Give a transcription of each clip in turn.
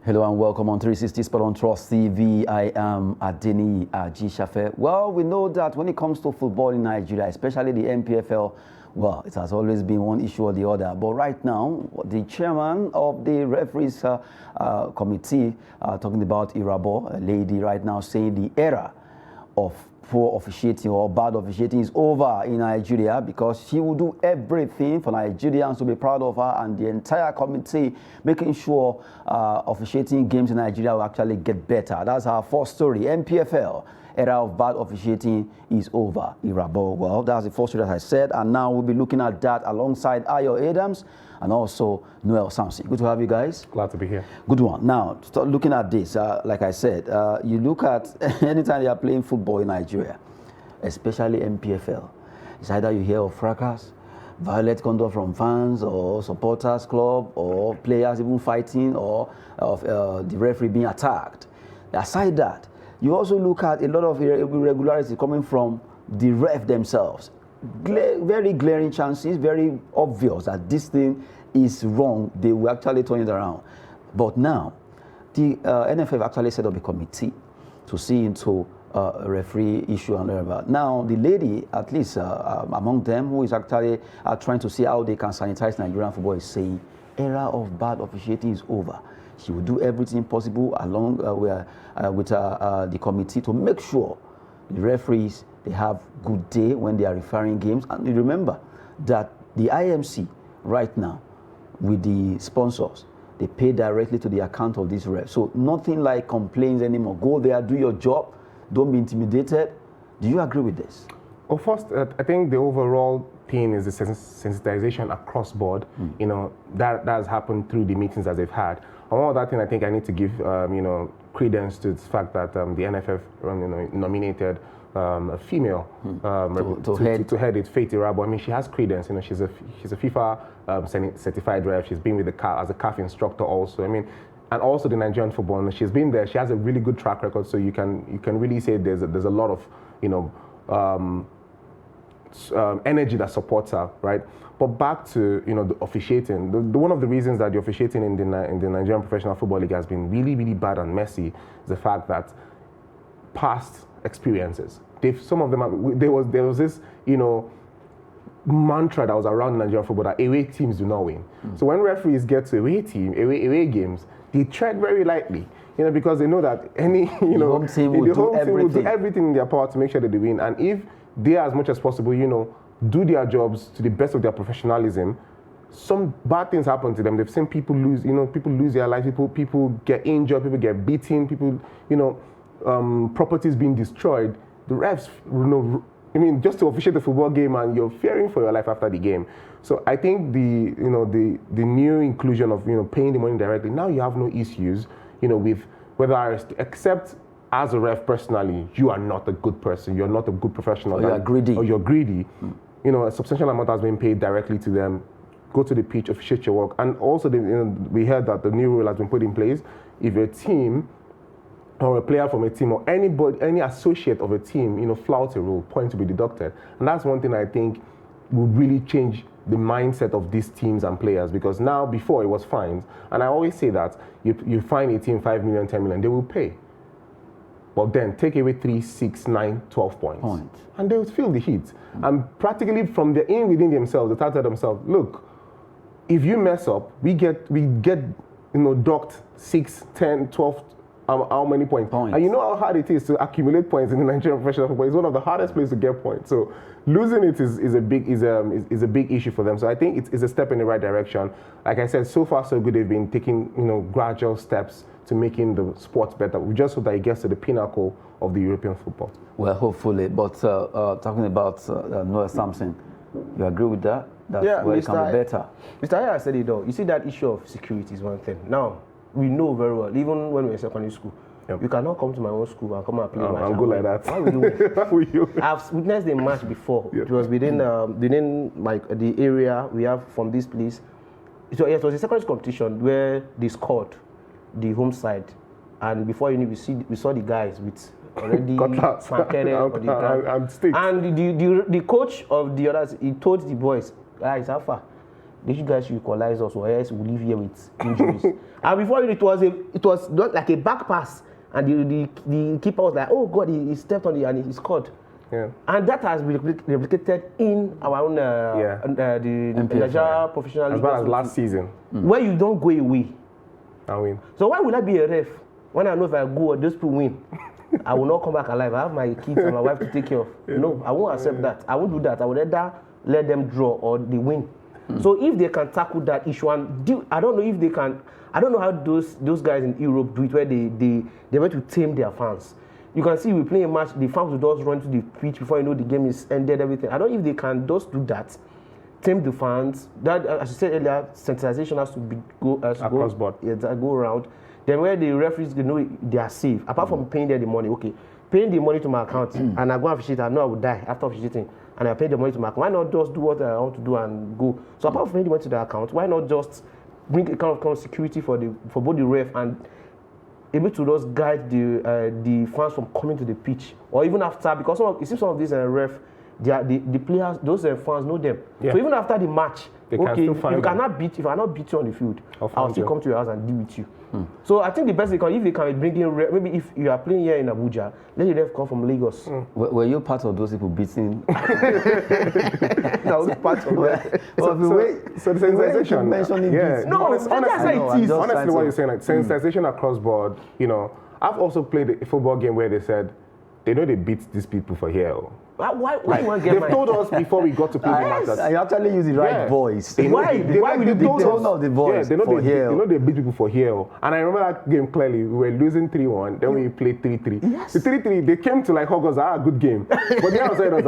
Hello and welcome on 360 Sport on Trust TV. I am Adeni Ajishafe. Well, we know that when it comes to football in Nigeria, especially the NPFL, well, it has always been one issue or the other. But right now, the chairman of the referees committee, talking about Irabor, a lady right now saying the era of poor officiating or bad officiating is over in Nigeria, because she will do everything for Nigerians to be proud of her, and the entire committee making sure officiating games in Nigeria will actually get better. That's our first story. NPFL, era of bad officiating is over. Irabor, well, that's the first story that I said, and now we'll be looking at that alongside Ayo Adams and also Noel Samson. Good to have you guys. Glad to be here. Good one. Now, start looking at this. Like I said, you look at anytime you are playing football in Nigeria, especially NPFL, it's either you hear of fracas, violent conduct from fans or supporters club, or players even fighting, or of the referee being attacked. Aside that, you also look at a lot of irregularities coming from the ref themselves. Very glaring chances, very obvious that this thing is wrong. They will actually turn it around. But now, the NFF actually set up a committee to see into a referee issue and whatever. Now, the lady, at least among them, who is actually trying to see how they can sanitize Nigerian football, is saying, era of bad officiating is over. She will do everything possible along with the committee to make sure the referees, they have good day when they are referring games. And you remember that the IMC right now, with the sponsors, they pay directly to the account of this ref. So nothing like complaints anymore. Go there, do your job, don't be intimidated. Do you agree with this? Well, first, I think the overall theme is the sensitization across board. You know, that has happened through the meetings that they've had. And one other thing I think I need to give, credence to the fact that the NFF, nominated a female to head it, Faith Irabor. I mean, she has credence. You know, she's a FIFA certified ref. She's been with the CAF as a CAF instructor also. I mean, and also the Nigerian football. And she's been there. She has a really good track record. So you can really say there's a lot of energy that supports her, right? But back to the officiating. One of the reasons that the officiating in the Nigerian Professional Football League has been really, really bad and messy is the fact that past experiences. Some of them there was this mantra that was around Nigerian football that away teams do not win. So when referees get to away games, they tread very lightly. Because they know that the home team will do everything in their power to make sure that they win. And if they, as much as possible, do their jobs to the best of their professionalism, some bad things happen to them. They've seen people lose, people lose their lives, people get injured, people get beaten, people, properties being destroyed. The refs, just to officiate the football game, and you're fearing for your life after the game. So I think the new inclusion of paying the money directly, now you have no issues, with whether except as a ref personally, you are not a good person, you're not a good professional, or you're greedy. A substantial amount has been paid directly to them. Go to the pitch, officiate your work. And also, we heard that the new rule has been put in place. If a team or a player from a team or any associate of a team, flout a rule, point to be deducted. And that's one thing I think will really change the mindset of these teams and players, because now, before, it was fines. And I always say that you fine a team 5 million, 10 million, they will pay. But then take away 3, 6, 9, 12 points. And they will feel the heat. And practically from within themselves, they tell themselves, look, if you mess up, we get docked 6, 10, 12, how many points? And you know how hard it is to accumulate points in the Nigerian professional football. It's one of the hardest places to get points. So losing it is a big issue for them. So I think it's a step in the right direction. Like I said, so far so good. They've been taking gradual steps to making the sport better. We just hope that it gets to the pinnacle of the European football. Well, hopefully. But talking about Noel Samson, you agree with that? That's where it can be better. Mr. Aya said it all. You see, that issue of security is one thing. Now, we know very well, even when we were in secondary school, you cannot come to my own school and come and play a match. I'm good like that. Why would you? I've witnessed a match before. It was within the area we have from this place. It was a secondary competition where they scored the home side, and before you knew, we saw the guys with already marketed on the ground. And the coach of the others, he told the boys, guys, how far? you guys should equalize us, or else we'll leave here with injuries. And before it was not like a back pass, and the keeper was like, oh God, he stepped on it and he scored. Yeah. And that has been replicated in our own the Nigeria professional as league. well as last season, where you don't go away. I win. So why would I be a ref when I know if I go, those people win? I will not come back alive. I have my kids and my wife to take care of. No, I won't accept that. I won't do that. I would either let them draw or they win. So if they can tackle that issue and I don't know if they can. I don't know how those guys in Europe do it, where they want to tame their fans. You can see we play a match, the fans will just run to the pitch before you know the game is ended, everything. I don't know if they can just do that, tame the fans. That, as you said earlier, sensitization has to go across board. Yeah, go around. Then where the referees know they are safe, apart from paying them the money, okay, paying the money to my account and I go and officiate, I know I will die after officiating, and I pay the money to my account. Why not just do what I want to do and go? So apart from paying the money to the account, why not just bring a kind of security for both the ref and able to just guide the fans from coming to the pitch, or even after, because it seems some of these ref, the players, those fans know them. Yeah. So even after the match, if I cannot beat you on the field, I'll still come to your house and deal with you. So I think the best if they can bring in ref, maybe if you are playing here in Abuja, let the ref come from Lagos. Were you part of those people beating? That was part of it. So the sensitization. Honestly, what you're saying, like sensitization across board. You know, I've also played a football game where they said they know they beat these people for here. Why they've told us before we got to play the match that I actually use the right voice. Why will you told us of the voice? They know they beat people for here. And I remember that game clearly. We were losing 3-1, then we played 3-3. Yes. The 3-3, they came to like hug us, good game. But the outside was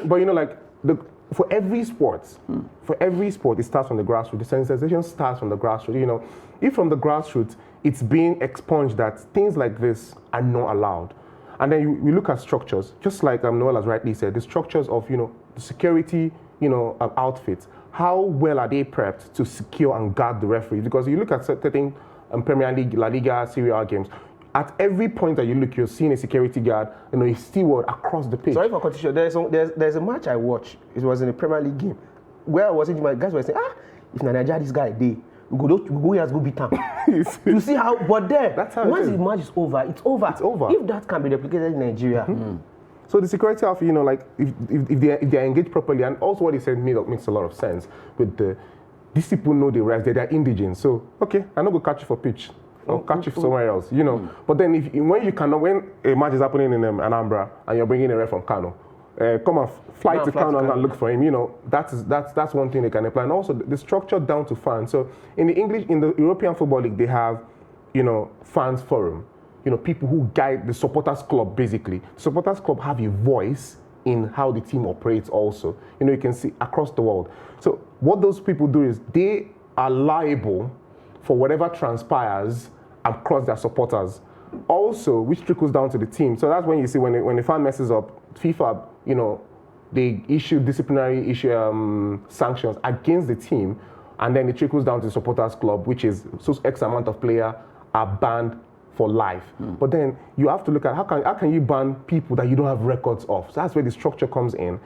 but you know, like for every sport, it starts from the grassroots. The sensitization starts from the grassroots. You know, if from the grassroots it's being expunged that things like this are not allowed, and then we look at structures, just like Noel has rightly said, the structures of the security, outfits. How well are they prepped to secure and guard the referees? Because you look at certain Premier League, La Liga, Serie A games. At every point that you look, you're seeing a security guard, a steward across the pitch. Sorry for continuing. There's a match I watched. It was in a Premier League game where I was in. My guys were saying, if Nigeria this guy we go here and go beat him. You see how? But once the match is over, it's over. It's over. If that can be replicated in Nigeria. So the security outfit, like if they are engaged properly, and also what he said makes a lot of sense. With these people know the refs, they're indigent. So okay, I'm not gonna catch you for pitch. I'll catch you somewhere else, But then when a match is happening in Anambra and you're bringing a ref from Kano, come and fly to Kano and look for him, that's one thing they can apply. And also the structure down to fans. So in the European Football League, they have, fans forum, people who guide the supporters club basically. The supporters club have a voice in how the team operates also. You can see across the world. So what those people do is they are liable for whatever transpires across their supporters. Also, which trickles down to the team. So that's when you see when the fan messes up, FIFA, they issue disciplinary sanctions against the team, and then it trickles down to the supporters club, which is X amount of players are banned for life. But then you have to look at how can you ban people that you don't have records of. So that's where the structure comes in.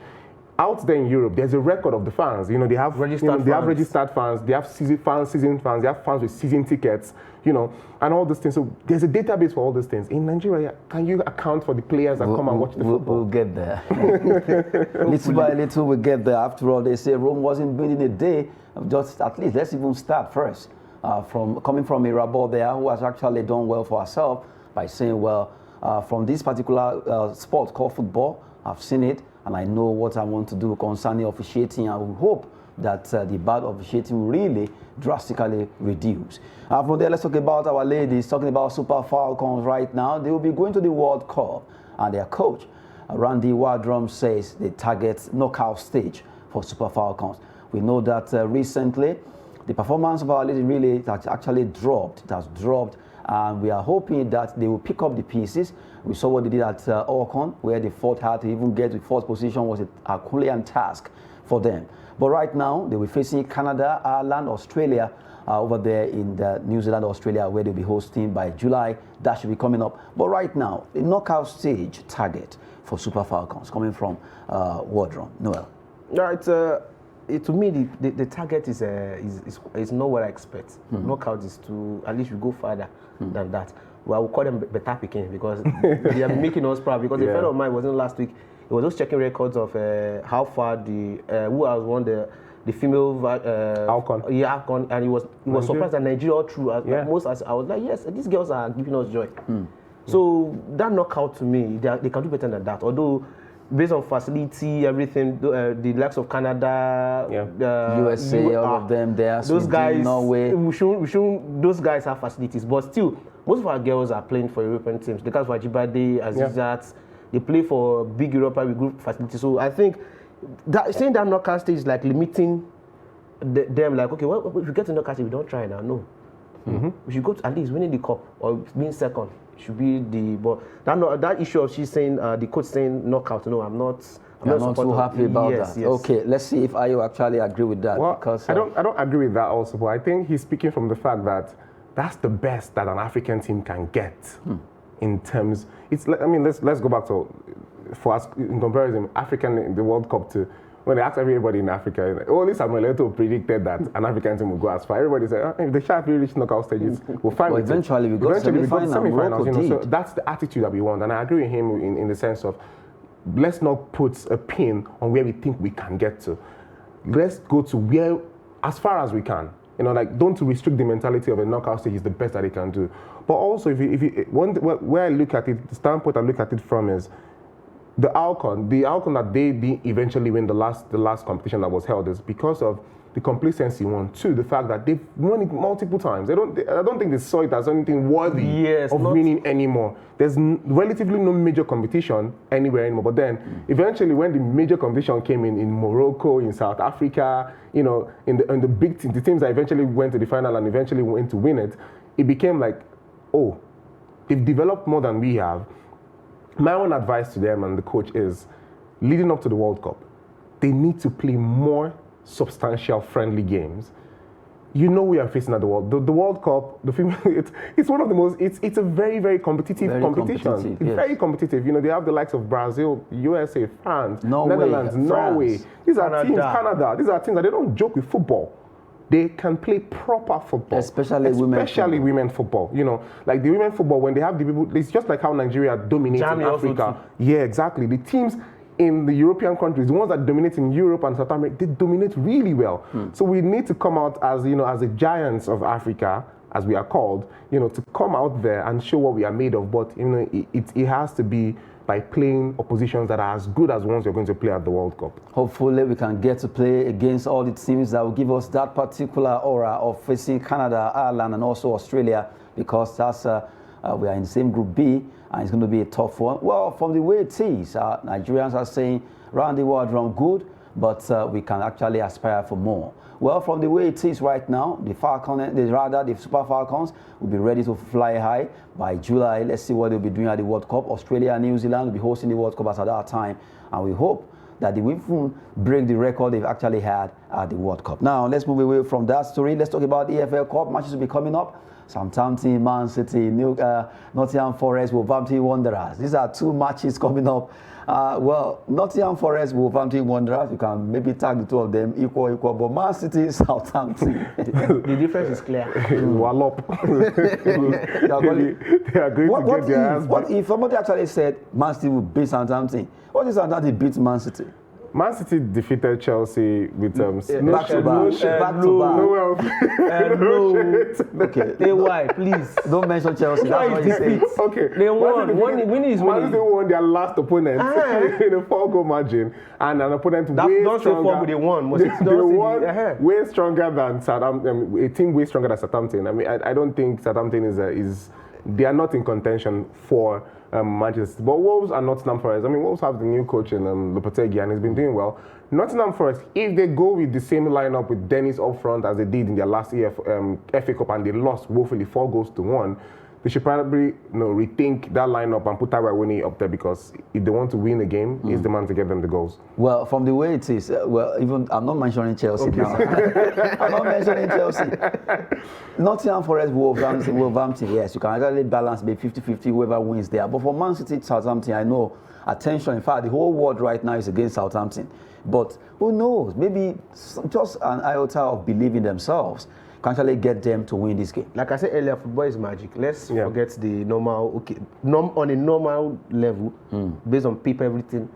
Out there in Europe, there's a record of the fans. They have registered fans, they have season fans, they have fans with season tickets, and all these things. So there's a database for all these things. In Nigeria, can you account for the players that come and watch the football? We'll get there. Little by little, we'll get there. After all, they say Rome wasn't built in a day. Just at least, let's even start first. Coming from Irabor there, who has actually done well for herself by saying, well, from this particular sport called football, I've seen it, and I know what I want to do concerning officiating, and we hope that the bad officiating will really drastically reduce. From there, let's talk about our ladies, talking about Super Falcons right now. They will be going to the World Cup, and their coach, Randy Wardrum, says they target knockout stage for Super Falcons. We know that recently, the performance of our ladies really has actually dropped. It has dropped, and we are hoping that they will pick up the pieces. We saw what they did at Orcon, where they fought hard to even get to fourth position was a Herculean task for them. But right now, they will be facing Canada, Ireland, Australia, over there in New Zealand, Australia, where they'll be hosting by July. That should be coming up. But right now, the knockout stage target for Super Falcons coming from Wardrum. Noel. No, to me, the target is not what I expect. Knockout is to, at least we go further than that. Well, I will call them better picking because they are making us proud. Because a friend of mine wasn't last week. He was just checking records of how far who has won the female Alcon. Yeah, Alcon, and he was surprised that Nigeria all through. I was like, yes, these girls are giving us joy. So that knockout to me, they can do better than that. Although based on facility, everything, the likes of Canada, USA, all of them, there. Those guys, Norway. we shouldn't. Those guys have facilities, but still, most of our girls are playing for European teams. The guys for Ajibade, Azizat, they play for big European with good facilities. So I think that saying that knockout stage is like limiting them. Like, okay, well, if we get to knockout stage, we don't try now. No, we should go to at least winning the cup or being second. Should be but that issue of she's saying the coach saying knockout. No, I'm not too happy about that. Yes. Okay, let's see if I actually agree with that. Well, because I don't agree with that also, but I think he's speaking from the fact that that's the best that an African team can get in terms. Let's go back to, for us in comparison, African in the World Cup to. When they asked everybody in Africa, only Samuel Eto'o predicted that an African team would go as far. Everybody said, if the Sharks really reach knockout stages, we'll find it. Eventually, we go to semi-finals. So that's the attitude that we want. And I agree with him in the sense of, let's not put a pin on where we think we can get to. Let's go to where, as far as we can. Don't restrict the mentality of a knockout stage is the best that they can do. But also, where I look at it, the standpoint I look at it from is, the Alcon that they did eventually win the last competition that was held is because of the complacency one. Two, the fact that they've won it multiple times. I don't think they saw it as anything worthy of winning anymore. There's relatively no major competition anywhere anymore. But then eventually, when the major competition came in Morocco, in South Africa, in the big teams, the teams that eventually went to the final and eventually went to win it, it became like, oh, they've developed more than we have. My own advice to them and the coach is, leading up to the World Cup, they need to play more substantial friendly games. We are facing at the World. The World Cup, it's one of the most. It's a very, very competitive competition. It's very competitive. They have the likes of Brazil, USA, France, Netherlands, Norway. These are teams. Canada. These are teams that they don't joke with football. They can play proper football, especially women football. Like the women football, when they have the people, it's just like how Nigeria dominates in Africa. Yeah, exactly. The teams in the European countries, the ones that dominate in Europe and South America, they dominate really well. So we need to come out as as the giants of Africa, as we are called, to come out there and show what we are made of. But it has to be by playing oppositions that are as good as ones you're going to play at the World Cup. Hopefully we can get to play against all the teams that will give us that particular aura of facing Canada, Ireland, and also Australia, because that's we are in the same Group B, and it's going to be a tough one. Well, from the way it is, Nigerians are saying, round the world run good, but we can actually aspire for more. Well, from the way it is right now, the Super Falcons will be ready to fly high by July. Let's see what they'll be doing at the World Cup. Australia and New Zealand will be hosting the World Cup at that time, and we hope that they will break the record they've actually had at the World Cup. Now, let's move away from that story. Let's talk about the EFL Cup. Matches will be coming up. Southampton, Man City, Nottingham Forest, Wolverhampton Wanderers. These are two matches coming up. Well, Nottingham Forest, Wolverhampton Wanderers, you can maybe tag the two of them equal, but Man City, Southampton. The difference is clear. Wallop. They are going to get their hands back. What if somebody actually said Man City will beat Southampton? What if Southampton beats Man City? Man City defeated Chelsea with back to back. Okay, why? Please don't mention Chelsea. That's what you say. Okay, they won. Winning is winning. Man City won their last opponent in a 4-goal margin, and an opponent way stronger. They won. They won way stronger than Southampton. A team way stronger than Southampton. I mean, I don't think Southampton is. They are not in contention for Manchester. But Wolves are Nottingham Forest. I mean, Wolves have the new coach in Lopetegui, and he's been doing well. Nottingham Forest, if they go with the same lineup with Dennis up front as they did in their last FA Cup, and they lost woefully 4-1, they should probably rethink that lineup and put Taiwo up there, because if they want to win a game, he's the man to get them the goals. Well, from the way it is, even I'm not mentioning Chelsea now. I'm not mentioning Chelsea. Nottingham Forest, Wolverhampton, yes, you can actually balance maybe 50-50, whoever wins there. But for Man City, Southampton, I know, attention, in fact, the whole world right now is against Southampton, But who knows? Maybe just an iota of belief in themselves can actually get them to win this game. Like I said earlier, football is magic. Let's forget the normal, on a normal level, based on people, everything.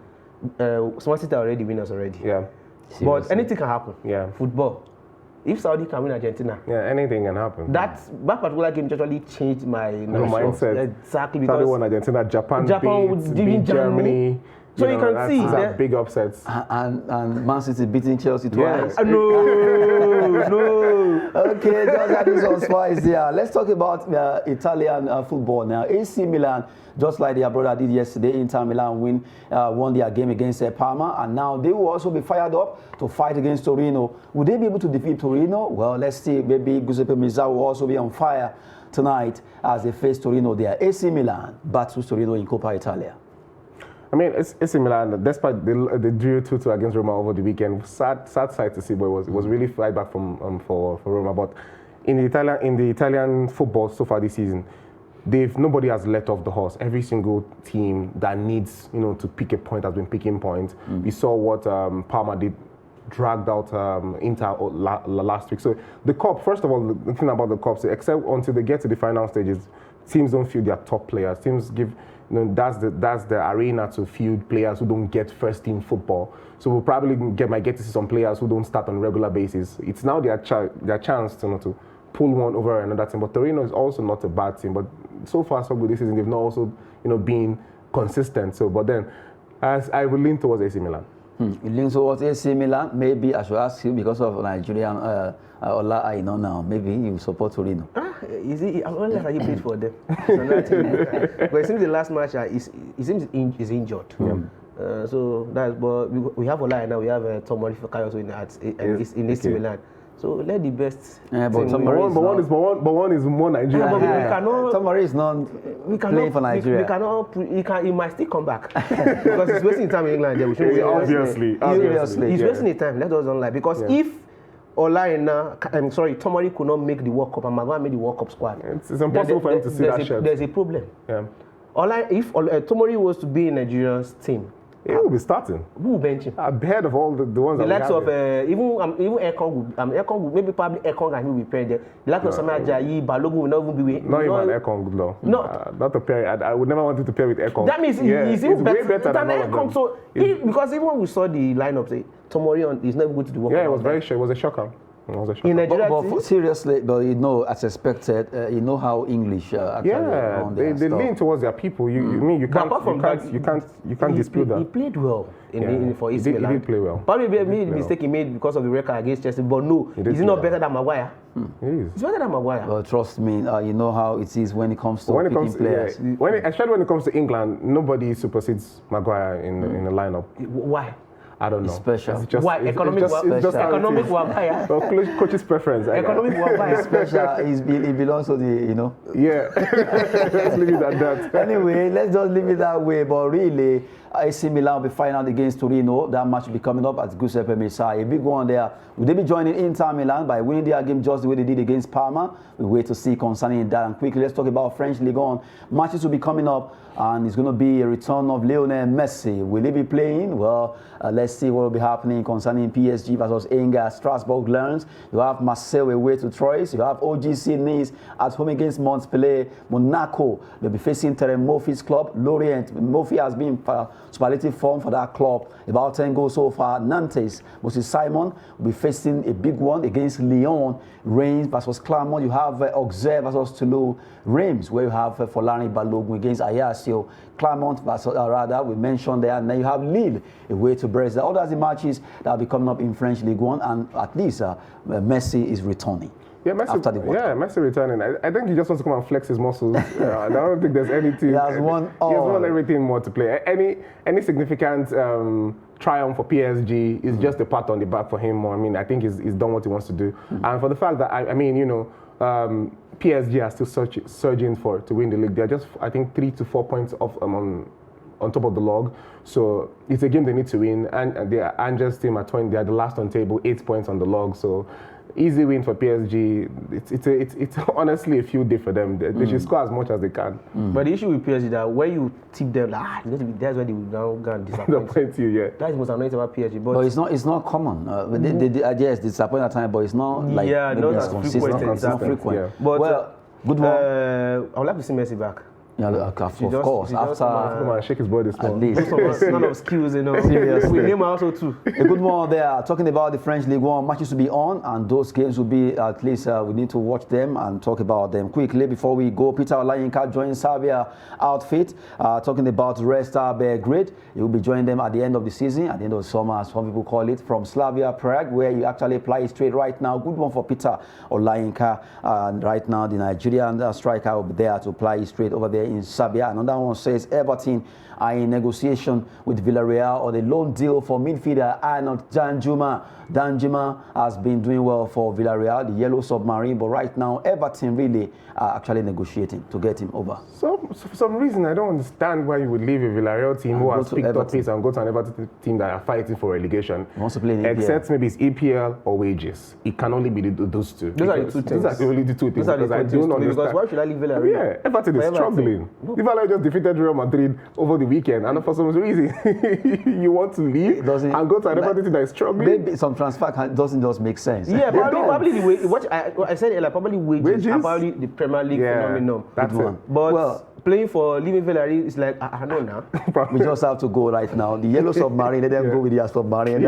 Smart City are already winners already. Yeah. Seriously. But anything can happen. Yeah. Football. If Saudi can win Argentina, anything can happen. That particular game actually changed my mindset. Exactly, because because won Argentina, Japan would beat Germany. So you can see that big upsets. And Man City beating Chelsea twice. No. Okay, just add this on twice there. Let's talk about Italian football now. AC Milan, just like their brother did yesterday, Inter Milan won their game against Parma, and now they will also be fired up to fight against Torino. Would they be able to defeat Torino? Well, let's see. Maybe Giuseppe Meazza will also be on fire tonight as they face Torino there. AC Milan battles Torino in Coppa Italia. I mean, AC Milan, despite the drew 2-2 against Roma over the weekend, sad sight to see, but it was really fight back from for Roma. But in the Italian football so far this season, nobody has let off the horse. Every single team that needs to pick a point has been picking points. We saw what Parma did, dragged out Inter last week. So the cup, first of all, the thing about the cups, except until they get to the final stages, teams don't field their top players. Teams give. That's the arena to field players who don't get first team football. So we'll probably might get to see some players who don't start on a regular basis. It's now their chance to pull one over another team. But Torino is also not a bad team. But so far so good this season, they've not also been consistent. So but then, as I would lean towards AC Milan. You lean towards AC Milan. Maybe I should ask you because of Nigerian Ola Aina now. Maybe you support Torino. I'm only he played for them. But it seems the last match he seems is injured. So that's but we have Ola Aina, we have Tomori Fakayo in AC Milan. So let the best. Yeah, but one is more Nigerian. But we cannot. Tomori is not playing for Nigeria. We cannot. He might still come back because he's wasting time in England. There, obviously. He's wasting the time. Let us don't lie. Because if Tomori could not make the World Cup and Maguire made the World Cup squad, it's impossible for him to see that shirt. There's a problem. Yeah. If Tomori was to be in Nigeria's team, he will be starting. Who will bench him? Ahead of all the ones the that likes of even Ekong, maybe probably Ekong and he will be paired there. The likes of Samuel Ajayi, Balogun will not even be with. Not even Ekong, though. Not to pair. I would never want you to pair with Ekong. That means he's even way better than all of them. So because even when we saw the lineup, say Tomori is not good to the World Cup. Yeah, it was very sure. It was a shocker. In Nigeria, but seriously, but as expected, how English actually run their they stuff. lean towards their people. You can't dispute that. He played well for AC Milan. He did play well. Probably made the mistake he made because of the record against Chelsea, but no, he's not better than Maguire. He is. He's better than Maguire. Well, trust me, you know how it is when it comes to picking players. Especially when it comes to England, nobody supersedes Maguire in the lineup. Why? I don't know. Special. Why? Economic Wabaya. Coach's preference. Economic Wabaya. Special. It belongs to the, Yeah. Let's leave it at that. Anyway, let's just leave it that way. But really, AC Milan will be final against Torino. That match will be coming up at Giuseppe Meazza. A big one there. Will they be joining Inter Milan by winning their game just the way they did against Parma? We wait to see concerning that. And quickly, let's talk about French Ligue 1. Matches will be coming up, and it's going to be a return of Lionel Messi. Will he be playing? Well, let's see what will be happening concerning PSG versus Angers. Strasbourg learns. You have Marseille away to Troyes. You have OGC Nice at home against Montpellier. Monaco, they'll be facing Terem Murphy's club. Lorient, Murphy has been superlative form for that club. About 10 goals so far. Nantes, Moses Simon, will be facing a big one against Lyon. Reims versus Clermont. You have Auxerre versus Toulouse. Reims, where you have Folani Balogun against Ajaccio. Clermont versus we mentioned there. And then you have Lille away to Brest. All those are the matches that will be coming up in French Ligue 1. And at least Messi is returning. Yeah, Messi returning. I think he just wants to come and flex his muscles. I don't think there's anything. He has won all. He has won everything more to play. Any significant triumph for PSG is just a pat on the back for him. I mean, I think he's done what he wants to do. And for the fact that, PSG are still searching to win the league. They're just, I think, 3 to 4 points off on top of the log. So it's a game they need to win. And the Angers team are 20. They are the last on table, 8 points on the log. So easy win for PSG. It's honestly a field day for them. They should score as much as they can. But the issue with PSG is that when you tip them, that's where they will now go and disappoint you. Yeah. That is the most annoying about PSG. But it's not common. Yes, disappoint at times, but it's not like not as frequent. It's not frequent. Yeah. But well, good one. I would like to see Messi back. Yeah, of course. After come on, shake his body small. at least. None of skills, Seriously. We name also too. A good one there. Talking about the French League One, matches will be on, and those games will be at least we need to watch them and talk about them quickly before we go. Peter Olayinka joins Serbia outfit. Talking about Red Star Belgrade, he will be joining them at the end of the season, at the end of the summer, as some people call it, from Slavia Prague, where you actually play straight right now. Good one for Peter Olayinka, and right now the Nigerian striker will be there to play straight over there in Serbia. Another one says Everton are in negotiation with Villarreal on a loan deal for midfielder Arnold Danjuma. Danjuma has been doing well for Villarreal, the Yellow Submarine, but right now Everton really are actually negotiating to get him over. So for some reason, I don't understand why you would leave a Villarreal team who has picked up pace and go to an Everton team that are fighting for relegation. He wants to play in EPL. Except maybe it's EPL or wages. It can only be those two. Those are the two things. Those are only the two things. Because I don't understand. Because why should I leave Villarreal? Yeah, Everton is struggling. Villarreal just defeated Real Madrid over the weekend, and for some reason, you want to leave and go to an Everton team that is struggling. Maybe some transfer doesn't just make sense. Yeah, probably the way, what I said earlier, probably wages are probably the Premier League phenomenon. That's it. But playing for leaving Villarreal is like, I don't know now. We just have to go right now. The Yellow Submarine, let them go with their submarine.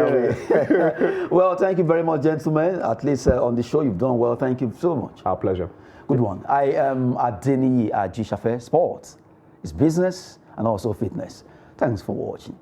Well, thank you very much, gentlemen. At least on the show, you've done well. Thank you so much. Our pleasure. Good one. I am Adeniyi Ajishafe. Sports is business and also fitness. Thanks for watching.